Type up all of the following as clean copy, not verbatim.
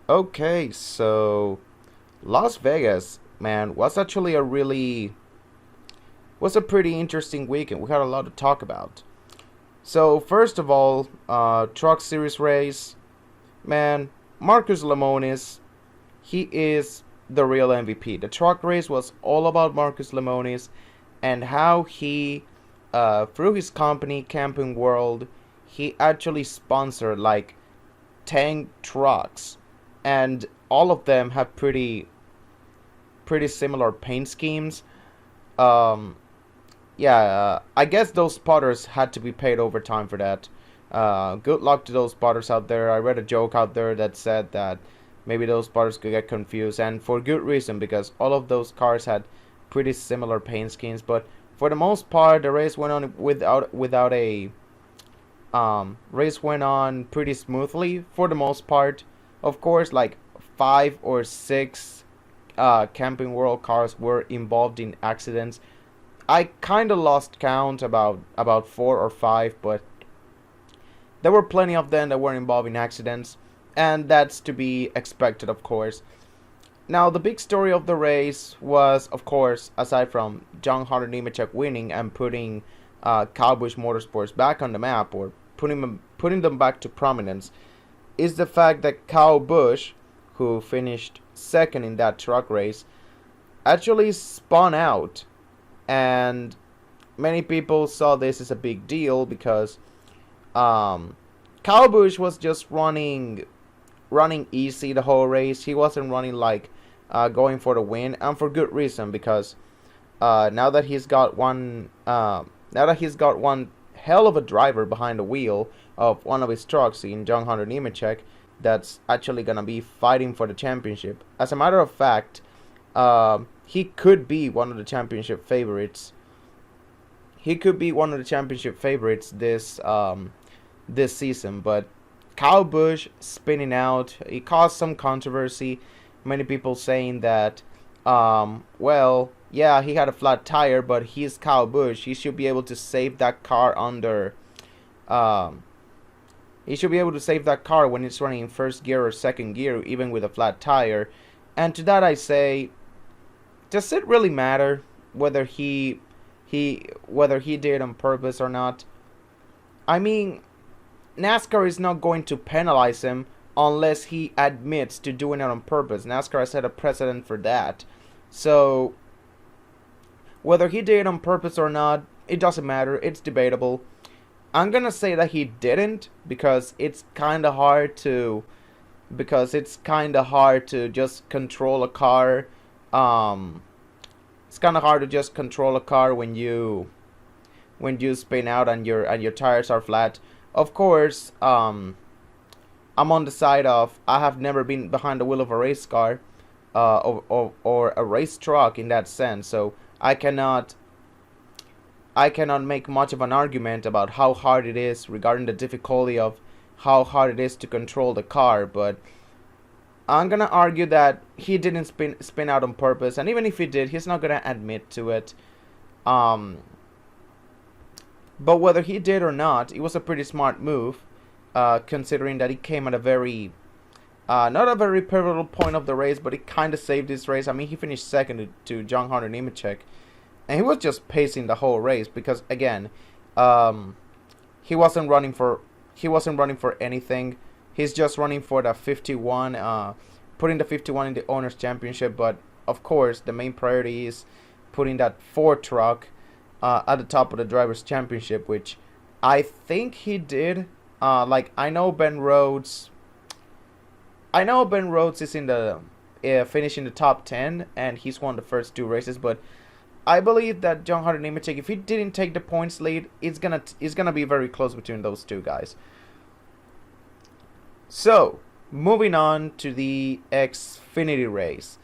Okay, so Las Vegas, man, was actually was a pretty interesting weekend. We had a lot to talk about. So first of all, Truck Series race, man, Marcus Lemonis, he is the real MVP. The truck race was all about Marcus Lemonis and how he, through his company Camping World, he actually sponsored like 10 trucks, and all of them have pretty similar paint schemes. Um, yeah, I guess those spotters had to be paid overtime for that. Good luck to those spotters out there. I read a joke out there that said that maybe those spotters could get confused, and for good reason because all of those cars had pretty similar paint schemes. But for the most part, the race went on without a race went on pretty smoothly for the most part. Of course, like 5 or 6 Camping World cars were involved in accidents. I kind of lost count about 4 or 5, but there were plenty of them that were involved in accidents, and that's to be expected, of course. Now, the big story of the race was, of course, aside from John Hunter Nemechek winning and putting Kyle Busch Motorsports back on the map, or putting them back to prominence, is the fact that Kyle Busch, who finished second in that truck race, actually spun out, and many people saw this as a big deal because Kyle Busch was just running easy the whole race. He wasn't running like going for the win, and for good reason because now that he's got one hell of a driver behind the wheel of one of his trucks in John Hunter Nemechek, that's actually gonna be fighting for the championship. As a matter of fact, he could be one of the championship favorites. He could be one of the championship favorites this season, but Kyle Busch spinning out, it caused some controversy. Many people saying that, well, yeah, he had a flat tire, but he's Kyle Busch. He should be able to save that car under. Um, he should be able to save that car when it's running in first gear or second gear, even with a flat tire. And to that I say, does it really matter whether he did it on purpose or not? I mean, NASCAR is not going to penalize him unless he admits to doing it on purpose. NASCAR has set a precedent for that. So, whether he did it on purpose or not, it doesn't matter. It's debatable. I'm gonna say that he didn't because it's kind of hard to just control a car. Um, it's kind of hard to just control a car when you spin out and your tires are flat. Of course, I'm on the side of I have never been behind the wheel of a race car, or a race truck in that sense. So I cannot make much of an argument about how hard it is regarding the difficulty of how hard it is to control the car. But I'm gonna argue that he didn't spin out on purpose, and even if he did, he's not gonna admit to it. Um, but whether he did or not, it was a pretty smart move, considering that he came at a very, not a very pivotal point of the race, but it kind of saved this race. I mean, he finished second to John Hunter Nemechek, and he was just pacing the whole race because, again, um, he wasn't running for anything. He's just running for the 51, putting the 51 in the owners championship. But of course, the main priority is putting that Ford truck at the top of the drivers championship, which I think he did. Like I know Ben Rhodes is in the finishing the top 10, and he's won the first 2 races. But I believe that John Hunter Nemechek, if he didn't take the points lead, it's gonna be very close between those two guys. So, moving on to the Xfinity race.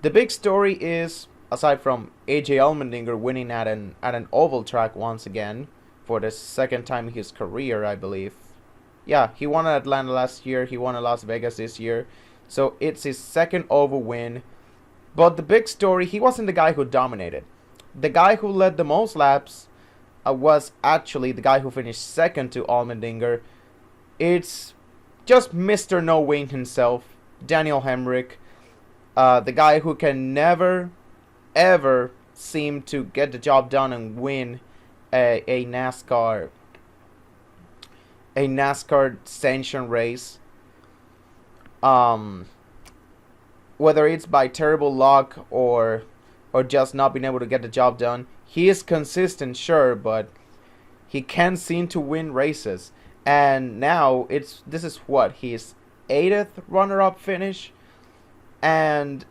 The big story is, aside from AJ Allmendinger winning at an oval track once again for the second time in his career, I believe. Yeah, he won at Atlanta last year. He won at Las Vegas this year. So it's his second oval win. But the big story, he wasn't the guy who dominated. The guy who led the most laps was actually the guy who finished second to Allmendinger. It's just Mr. No Win himself, Daniel Hemrick, the guy who can never, ever seem to get the job done and win a NASCAR sanctioned race. Um, Whether it's by terrible luck or just not being able to get the job done, he is consistent, sure, but he can't seem to win races. And now this is what his 80th runner-up finish, and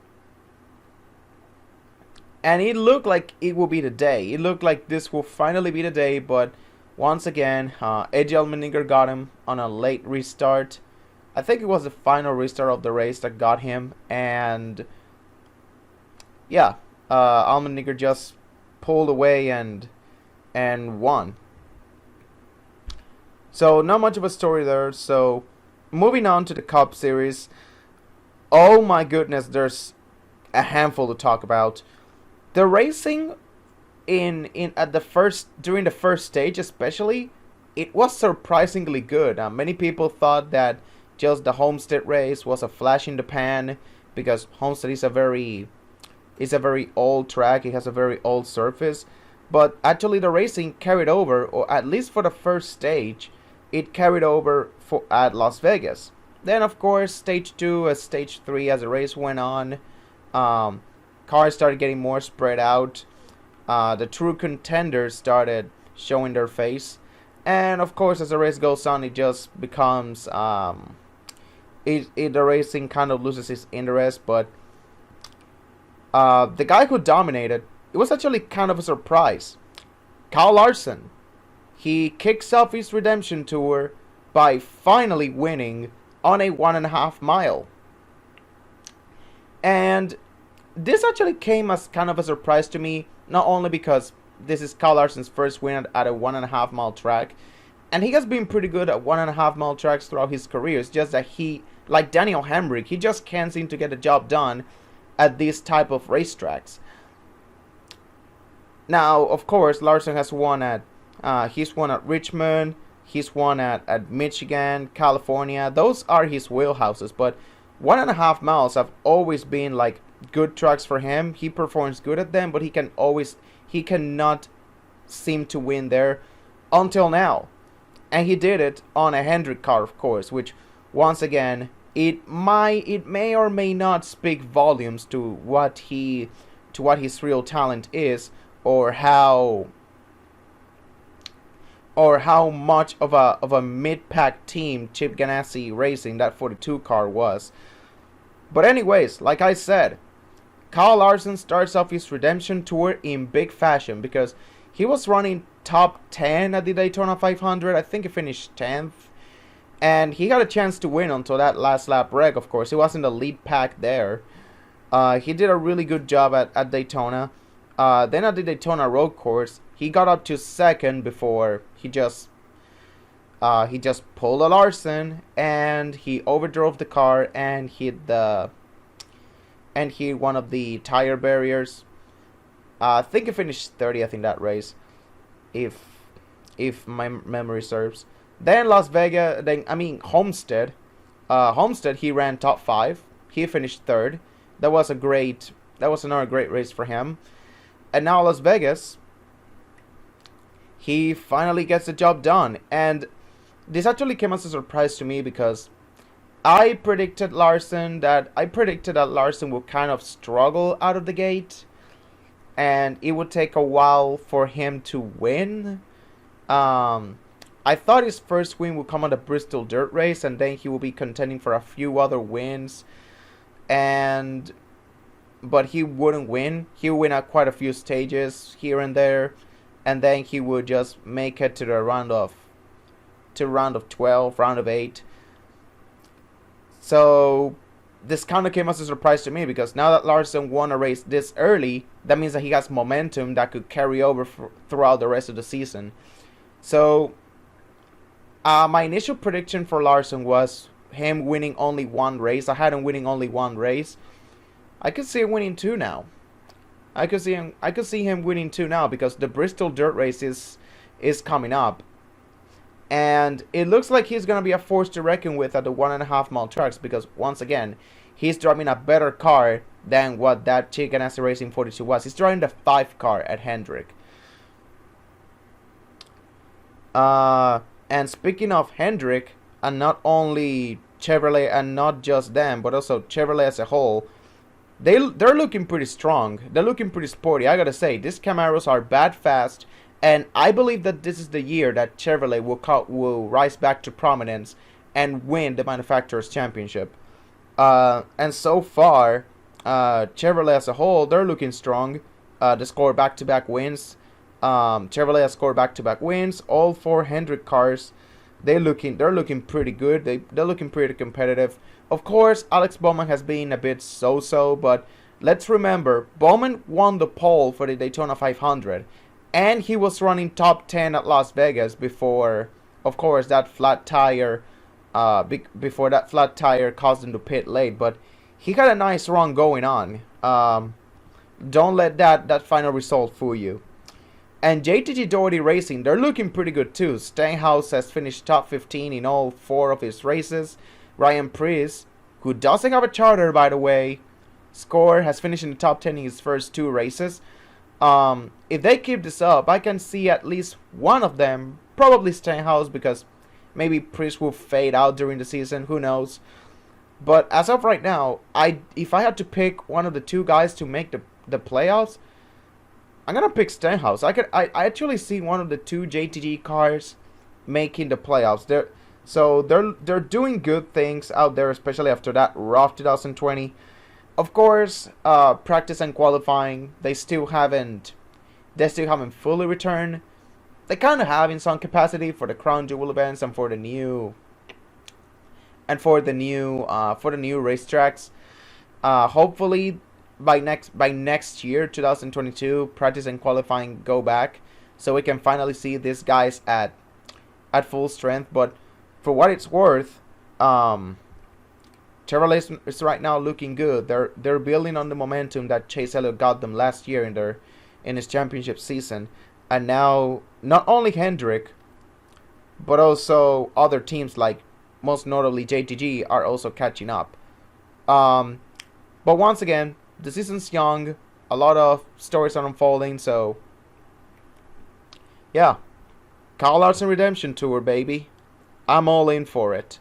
it looked like it will be the day. It looked like this will finally be the day, but once again, Eddie Allmendinger got him on a late restart. I think it was the final restart of the race that got him, and yeah, Allmendinger just pulled away and won. So not much of a story there. So moving on to the Cup Series. Oh my goodness, there's a handful to talk about. The racing in at the first during the first stage, especially, it was surprisingly good. Many people thought that just the Homestead race was a flash in the pan because Homestead is a very old track. It has a very old surface, but actually the racing carried over, or at least for the first stage, it carried over for at Las Vegas. Then of course stage 2, stage 3, as the race went on, cars started getting more spread out. The true contenders started showing their face, and of course as the race goes on, it just becomes the racing kind of loses its interest. But the guy who dominated, it was actually kind of a surprise. Kyle Larson. He kicks off his redemption tour by finally winning on a 1.5 mile. And this actually came as kind of a surprise to me, not only because this is Kyle Larson's first win at a 1.5 mile track, and he has been pretty good at 1.5 mile tracks throughout his career. It's just that he, like Daniel Hemrick, he just can't seem to get the job done at these type of racetracks. Now, of course, Larson has won at he's won at Richmond, he's won at Michigan, California. Those are his wheelhouses, but 1.5 miles have always been like good tracks for him. He performs good at them, but he cannot seem to win there until now. And he did it on a Hendrick car, of course, which once again, it may or may not speak volumes to what his real talent is, or how much of a mid-pack team Chip Ganassi Racing, that 42 car, was. But anyways, like I said, Kyle Larson starts off his redemption tour in big fashion because he was running top 10 at the Daytona 500. I think he finished 10th. And he got a chance to win until that last lap wreck, of course. He was in the lead pack there. He did a really good job at Daytona. Then at the Daytona road course, he got up to second before he just pulled a Larson, and he overdrove the car and hit one of the tire barriers. I think he finished 30th in that race, if my memory serves. Then Homestead. Homestead, he ran top 5. He finished 3rd. That was another great race for him. And now Las Vegas, he finally gets the job done. And this actually came as a surprise to me because I predicted that Larson would kind of struggle out of the gate, and it would take a while for him to win. I thought his first win would come on the Bristol Dirt Race, and then he will be contending for a few other wins. But he wouldn't win. He would win at quite a few stages here and there, and then he would just make it to the round of 12, round of 8. So this kind of came as a surprise to me because now that Larson won a race this early, that means that he has momentum that could carry over throughout the rest of the season. So my initial prediction for Larson was him winning only one race. I had him winning only one race. I could see him winning 2 now. I could see him winning 2 now because the Bristol Dirt Race is coming up. And it looks like he's going to be a force to reckon with at the 1.5 mile tracks because, once again, he's driving a better car than what that Chicken Ganassi Racing 42 was. He's driving the 5 car at Hendrick. And speaking of Hendrick, and not only Chevrolet and not just them, but also Chevrolet as a whole, they're looking pretty strong. They're looking pretty sporty. I gotta say, these Camaros are bad fast, and I believe that this is the year that Chevrolet will rise back to prominence and win the manufacturers' championship. And so far, Chevrolet as a whole, they're looking strong. They score back-to-back wins. Chevrolet has scored back-to-back wins. All 4 Hendrick cars, they're looking pretty good. They're looking pretty competitive. Of course, Alex Bowman has been a bit so-so, but let's remember, Bowman won the pole for the Daytona 500, and he was running top 10 at Las Vegas before, of course, that flat tire. Before that flat tire caused him to pit late, but he got a nice run going on. Don't let that final result fool you. And JTG Doherty Racing, they're looking pretty good too. Stenhouse has finished top 15 in all 4 of his races. Ryan Preece, who doesn't have a charter by the way, has finished in the top 10 in his first 2 races. If they keep this up, I can see at least one of them, probably Stenhouse, because maybe Preece will fade out during the season, who knows. But as of right now, if I had to pick one of the 2 guys to make the playoffs, I'm gonna pick Stenhouse. I actually see one of the 2 JTG cars making the playoffs. They're doing good things out there, especially after that rough 2020. Of course, practice and qualifying, they still haven't fully returned. They kind of have in some capacity for the Crown Jewel events and for the new racetracks. Hopefully by next year, 2022, practice and qualifying go back, so we can finally see these guys at full strength. But for what it's worth, Chevrolet is right now looking good. They're building on the momentum that Chase Elliott got them last year in his championship season, and now not only Hendrick, but also other teams like most notably JTG are also catching up. But once again, the season's young. A lot of stories are unfolding, so yeah. Kyle Larson Redemption Tour, baby. I'm all in for it.